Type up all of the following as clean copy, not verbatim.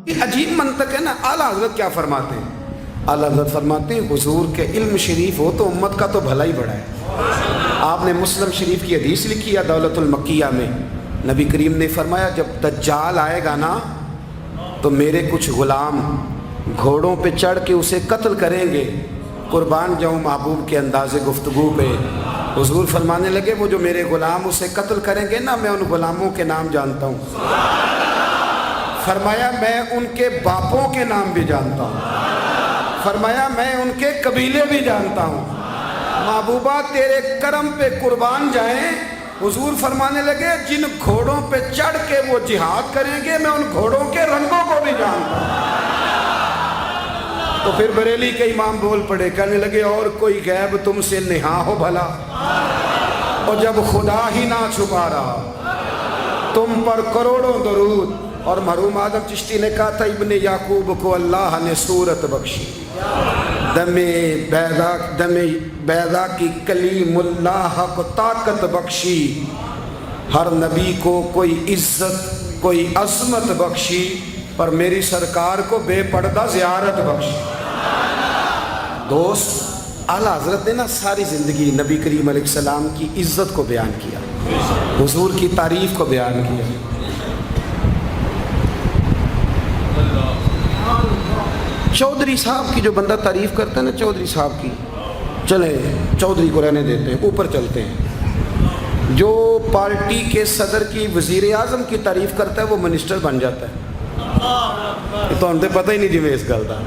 یہ عجیب منطق ہے نا. اعلیٰ حضرت کیا فرماتے ہیں؟ اعلیٰ حضرت فرماتے ہیں حضور کے علم شریف ہو تو امت کا تو بھلا ہی بڑا ہے. آپ نے مسلم شریف کی حدیث لکھی ہے دولت المکیہ میں. نبی کریم نے فرمایا جب دجال آئے گا نا تو میرے کچھ غلام گھوڑوں پہ چڑھ کے اسے قتل کریں گے. قربان جاؤں محبوب کے انداز گفتگو پہ. حضور فرمانے لگے وہ جو میرے غلام اسے قتل کریں گے نا میں ان غلاموں کے نام جانتا ہوں. فرمایا میں ان کے باپوں کے نام بھی جانتا ہوں. فرمایا میں ان کے قبیلے بھی جانتا ہوں. محبوبہ تیرے کرم پہ قربان جائیں. حضور فرمانے لگے جن گھوڑوں پہ چڑھ کے وہ جہاد کریں گے میں ان گھوڑوں کے رنگوں کو بھی جانتا ہوں. تو پھر بریلی کے امام بول پڑے کہنے لگے اور کوئی غیب تم سے نہا ہو بھلا. اور جب خدا ہی نہ چھپا رہا تم پر کروڑوں درود. اور مرحوم آدم چشتی نے کہا تھا ابن یعقوب کو اللہ نے صورت بخشی. دم بیضا کی کلیم اللہ کو طاقت بخشی. ہر نبی کو کوئی عزت کوئی عظمت بخشی پر میری سرکار کو بے پردہ زیارت بخشی. دوست اعلیٰ حضرت نے نا ساری زندگی نبی کریم علیہ السلام کی عزت کو بیان کیا, حضور کی تعریف کو بیان کیا. چودھری صاحب کی جو بندہ تعریف کرتا ہے نا چودھری صاحب کی, چلے چودھری کو رہنے دیتے ہیں اوپر چلتے ہیں. جو پارٹی کے صدر کی وزیر اعظم کی تعریف کرتا ہے وہ منسٹر بن جاتا ہے. تو ہم سے پتہ ہی نہیں جی میں اس گل کا.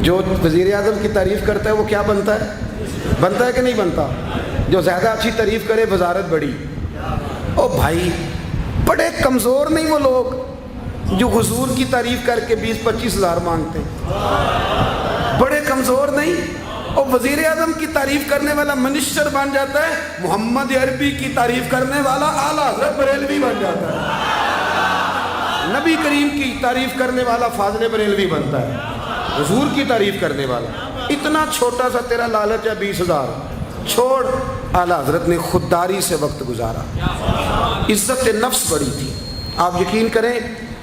جو وزیر اعظم کی تعریف کرتا ہے وہ کیا بنتا ہے کہ نہیں بنتا. جو زیادہ اچھی تعریف کرے وزارت بڑی. او بھائی بڑے کمزور نہیں وہ لوگ جو حضور کی تعریف کر کے 20-25 ہزار مانگتے ہیں. بڑے کمزور نہیں. اور وزیر اعظم کی تعریف کرنے والا منسٹر بن جاتا ہے. محمد عربی کی تعریف کرنے والا اعلیٰ حضرت بریلوی بن جاتا ہے. نبی کریم کی تعریف کرنے والا فاضل بریلوی بنتا ہے. حضور کی تعریف کرنے والا اتنا چھوٹا سا تیرا لالچ ہے 20,000 چھوڑ. اعلیٰ حضرت نے خودداری سے وقت گزارا. عزت نفس بڑی تھی. آپ یقین کریں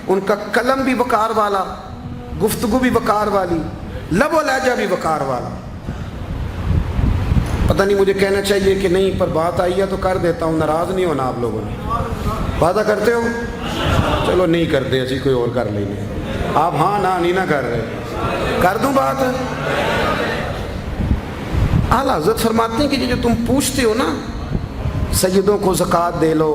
ان کا قلم بھی وقار والا, گفتگو بھی وقار والی, لب و لہجہ بھی وقار والا. پتہ نہیں مجھے کہنا چاہیے کہ نہیں پر بات آئی ہے تو کر دیتا ہوں. ناراض نہیں ہونا آپ لوگوں نے. وعدہ کرتے ہو؟ چلو نہیں کرتے اسی کوئی اور کر لیں گے. آپ ہاں نہیں نہ کر رہے. کر دوں بات. اعلیٰ حضرت فرماتے ہیں کہ جو تم پوچھتے ہو نا سیدوں کو زکوٰۃ دے لو,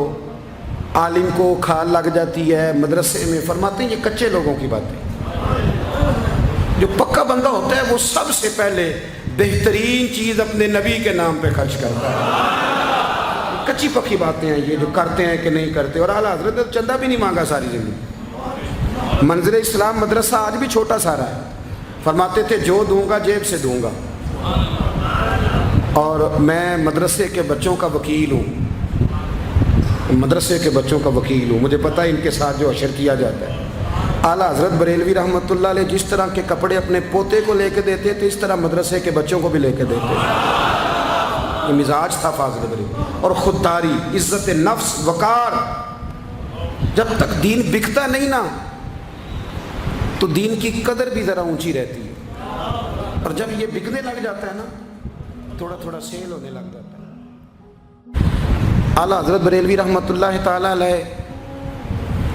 عالم کو کھال لگ جاتی ہے مدرسے میں, فرماتے ہیں یہ کچے لوگوں کی باتیں. جو پکا بندہ ہوتا ہے وہ سب سے پہلے بہترین چیز اپنے نبی کے نام پہ خرچ کرتا ہے. کچی پکی باتیں ہیں یہ جو کرتے ہیں کہ نہیں کرتے. اور اعلیٰ حضرت نے چندہ بھی نہیں مانگا ساری زندگی. منظر اسلام مدرسہ آج بھی چھوٹا سارا ہے. فرماتے تھے جو دوں گا جیب سے دوں گا. اور میں مدرسے کے بچوں کا وکیل ہوں. مدرسے کے بچوں کا وکیل ہوں. مجھے پتہ ہے ان کے ساتھ جو اشر کیا جاتا ہے. اعلیٰ حضرت بریلوی رحمۃ اللہ علیہ جس طرح کے کپڑے اپنے پوتے کو لے کے دیتے تھے اس طرح مدرسے کے بچوں کو بھی لے کے دیتے تھے. یہ مزاج تھا فاضل بریلوی. اور خودداری, عزت نفس, وقار. جب تک دین بکتا نہیں نا تو دین کی قدر بھی ذرا اونچی رہتی ہے. اور جب یہ بکنے لگ جاتا ہے نا تھوڑا تھوڑا سیل ہونے لگ جاتا ہے. اعلیٰ حضرت بریلوی رحمۃ اللہ تعالیٰ علیہ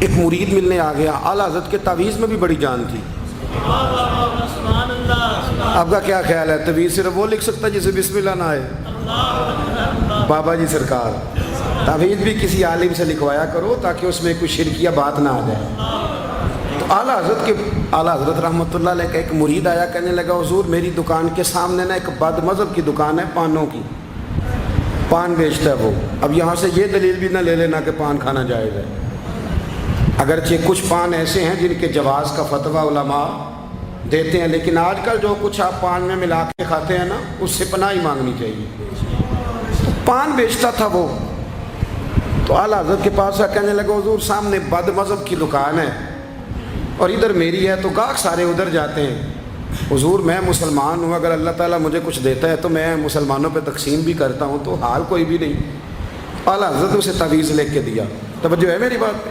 ایک مرید ملنے آ گیا. اعلیٰ حضرت کے تعویذ میں بھی بڑی جان تھی. آپ کا کیا خیال ہے تعویذ صرف وہ لکھ سکتا جسے بسم اللہ نہ آئے؟ بابا جی سرکار تعویذ بھی کسی عالم سے لکھوایا کرو تاکہ اس میں کوئی شرکیہ بات نہ آ جائے. تو اعلیٰ حضرت رحمۃ اللہ علیہ کا ایک مرید آیا, کہنے لگا حضور میری دکان کے سامنے نا ایک بد مذہب کی دکان ہے پانوں کی, پان بیچتا ہے وہ. اب یہاں سے یہ دلیل بھی نہ لے لینا کہ پان کھانا جائز ہے. اگرچہ کچھ پان ایسے ہیں جن کے جواز کا فتویٰ علماء دیتے ہیں, لیکن آج کل جو کچھ آپ پان میں ملا کے کھاتے ہیں نا اس سے پناہ ہی مانگنی چاہیے. تو پان بیچتا تھا وہ. تو اعلیٰ حضرت کے پاس آ کہنے لگا حضور سامنے بد مذہب کی دکان ہے اور ادھر میری ہے تو گاہک سارے ادھر جاتے ہیں. حضور میں مسلمان ہوں, اگر اللہ تعالیٰ مجھے کچھ دیتا ہے تو میں مسلمانوں پہ تقسیم بھی کرتا ہوں, تو حال کوئی بھی نہیں. اعلیٰ حضرت اسے تعویذ لے کے دیا. توجہ ہے میری بات پہ؟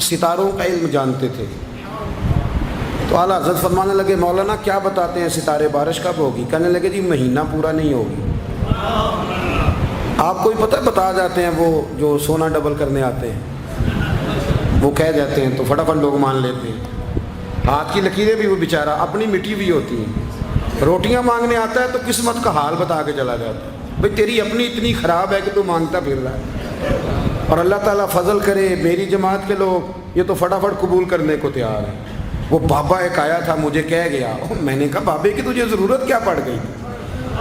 ستاروں کا علم جانتے تھے. تو اعلیٰ حضرت فرمانے لگے مولانا کیا بتاتے ہیں ستارے بارش کب ہوگی؟ کہنے لگے جی مہینہ پورا نہیں ہوگی. آپ کو بھی پتہ ہے بتا جاتے ہیں وہ جو سونا ڈبل کرنے آتے ہیں وہ کہہ جاتے ہیں تو فٹافٹ لوگ مان لیتے ہیں. ہاتھ کی لکیریں بھی وہ بیچارہ اپنی مٹی بھی ہوتی ہیں. روٹیاں مانگنے آتا ہے تو قسمت کا حال بتا کے چلا جاتا ہے بھئی تیری اپنی اتنی خراب ہے کہ تو مانگتا پھر رہا ہے. اور اللہ تعالیٰ فضل کرے میری جماعت کے لوگ یہ تو فٹافٹ قبول کرنے کو تیار ہیں. وہ بابا ایک آیا تھا مجھے کہہ گیا, میں نے کہا بابے کی تجھے ضرورت کیا پڑ گئی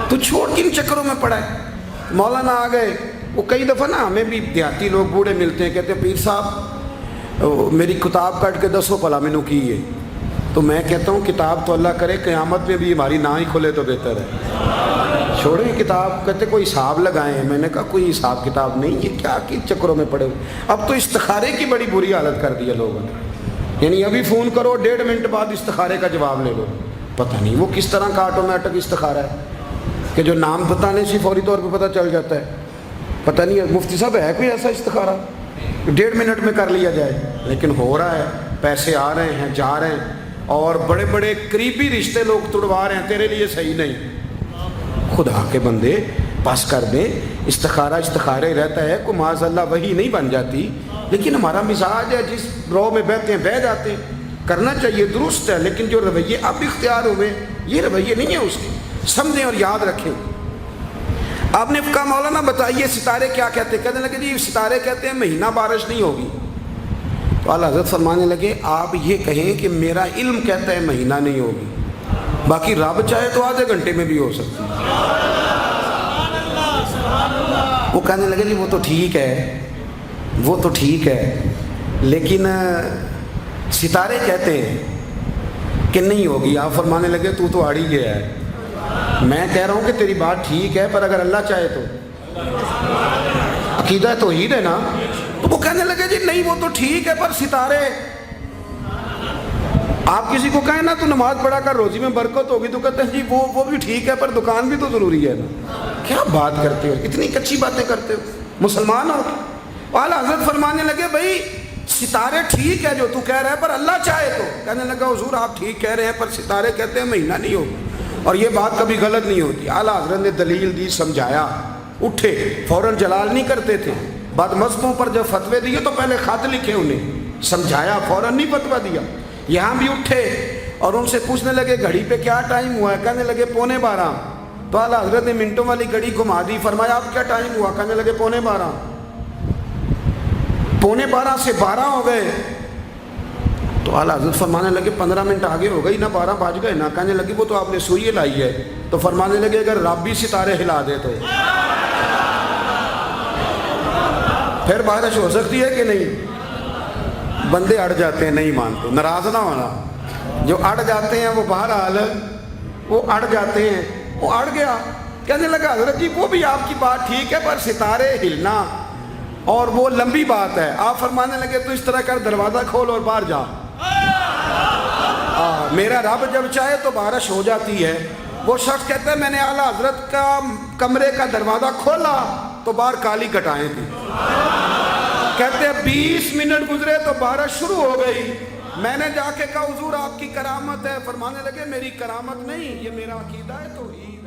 تو چھوڑ کن چکروں میں پڑا ہے. مولانا آ گئے. وہ کئی دفعہ نا ہمیں بھی دیہاتی لوگ بوڑھے ملتے ہیں, کہتے ہیں پیر صاحب میری کتاب کٹ کے دسو پلا مینوں کی ہے. تو میں کہتا ہوں کتاب تو اللہ کرے قیامت میں بھی ہماری نہ ہی کھلے تو بہتر ہے, چھوڑیں کتاب. کہتے کوئی حساب لگائیں. میں نے کہا کوئی حساب کتاب نہیں, یہ کیا کن چکروں میں پڑے ہوئے. اب تو استخارے کی بڑی بری حالت کر دی ہے لوگوں نے, یعنی ابھی فون کرو 1.5 منٹ بعد استخارے کا جواب لے لو. پتہ نہیں وہ کس طرح کا آٹومیٹک استخارہ ہے کہ جو نام بتانے سے فوری طور پہ پتہ چل جاتا ہے. پتہ نہیں مفتی صاحب ہے کوئی ایسا استخارہ 1.5 منٹ میں کر لیا جائے, لیکن ہو رہا ہے. پیسے آ رہے ہیں جا رہے ہیں اور بڑے بڑے قریبی رشتے لوگ توڑوا رہے ہیں تیرے لیے صحیح نہیں. خدا کے بندے پاس کر دیں. استخارے رہتا ہے کو معاذ اللہ وہی نہیں بن جاتی, لیکن ہمارا مزاج ہے جس رو میں بیٹھتے ہیں بہ جاتے ہیں. کرنا چاہیے درست ہے, لیکن جو رویے اب اختیار ہوئے یہ رویے نہیں ہیں اس کے. سمجھیں اور یاد رکھیں. آپ نے کہا مولانا بتائیے ستارے کیا کہتے ہیں؟ کہنے لگے جی ستارے کہتے ہیں مہینہ بارش نہیں ہوگی. تو اعلیٰ حضرت فرمانے لگے آپ یہ کہیں کہ میرا علم کہتا ہے مہینہ نہیں ہوگی, باقی رب چاہے تو آدھے گھنٹے میں بھی ہو سکتی ہے. وہ کہنے لگے جی وہ تو ٹھیک ہے لیکن ستارے کہتے ہیں کہ نہیں ہوگی. آپ فرمانے لگے تو آڑ ہی گیا ہے. میں کہہ رہا ہوں کہ تیری بات ٹھیک ہے پر اگر اللہ چاہے تو عقیدہ توحید ہے نا. تو وہ کہنے لگے جی نہیں وہ تو ٹھیک ہے پر ستارے, آپ کسی کو کہیں نا تو نماز پڑھا کر روزی میں برکت ہوگی تو کہتے ہیں جی وہ بھی ٹھیک ہے پر دکان بھی تو ضروری ہے نا. کیا بات کرتے ہو, اتنی کچی باتیں کرتے ہو, مسلمان ہو. اعلیٰ حضرت فرمانے لگے بھائی ستارے ٹھیک ہے جو تو کہہ رہا ہے پر اللہ چاہے تو. کہنے لگا حضور آپ ٹھیک کہہ رہے ہیں پر ستارے کہتے ہیں مہینہ نہیں ہوگا, اور یہ بات کبھی غلط نہیں ہوتی. اعلیٰ حضرت نے دلیل دی, سمجھایا, اٹھے, فوراً جلال نہیں کرتے تھے. بعد مذہبوں پر جب فتوے دیے تو پہلے خط لکھے, انہیں سمجھایا, فوراً نہیں فتویٰ دیا. یہاں بھی اٹھے اور ان سے پوچھنے لگے گھڑی پہ کیا ٹائم ہوا ہے؟ کہنے لگے 11:15. تو اعلیٰ حضرت نے منٹوں والی گھڑی گھما دی. فرمایا آپ کیا ٹائم ہوا؟ کہنے لگے 11:15. 11:15 سے 12 ہو گئے. تو اعلیٰ حضرت فرمانے لگے 15 منٹ آگے ہو گئی نا, 12 بج گئے نا. کہنے لگے وہ تو آپ نے سوئی لائی ہے. تو فرمانے لگے اگر رب بھی ستارے ہلا دے تو پھر بارش ہو سکتی ہے کہ نہیں؟ بندے اڑ جاتے ہیں, نہیں مانتے. ناراض نہ ہونا, جو اڑ جاتے ہیں وہ بہرحال وہ اڑ جاتے ہیں. وہ اڑ گیا. کہنے لگا حضرت جی وہ بھی آپ کی بات ٹھیک ہے پر ستارے ہلنا اور وہ لمبی بات ہے. آپ فرمانے لگے تو اس طرح کر دروازہ کھول اور باہر جا. میرا رب جب چاہے تو بارش ہو جاتی ہے. وہ شخص کہتا ہے میں نے اعلیٰ حضرت کا کمرے کا دروازہ کھولا تو باہر کالی کٹائیں تھی. کہتے ہیں 20 منٹ گزرے تو بارش شروع ہو گئی. میں نے جا کے کہا حضور آپ کی کرامت ہے. فرمانے لگے میری کرامت نہیں, یہ میرا عقیدہ ہے توحید.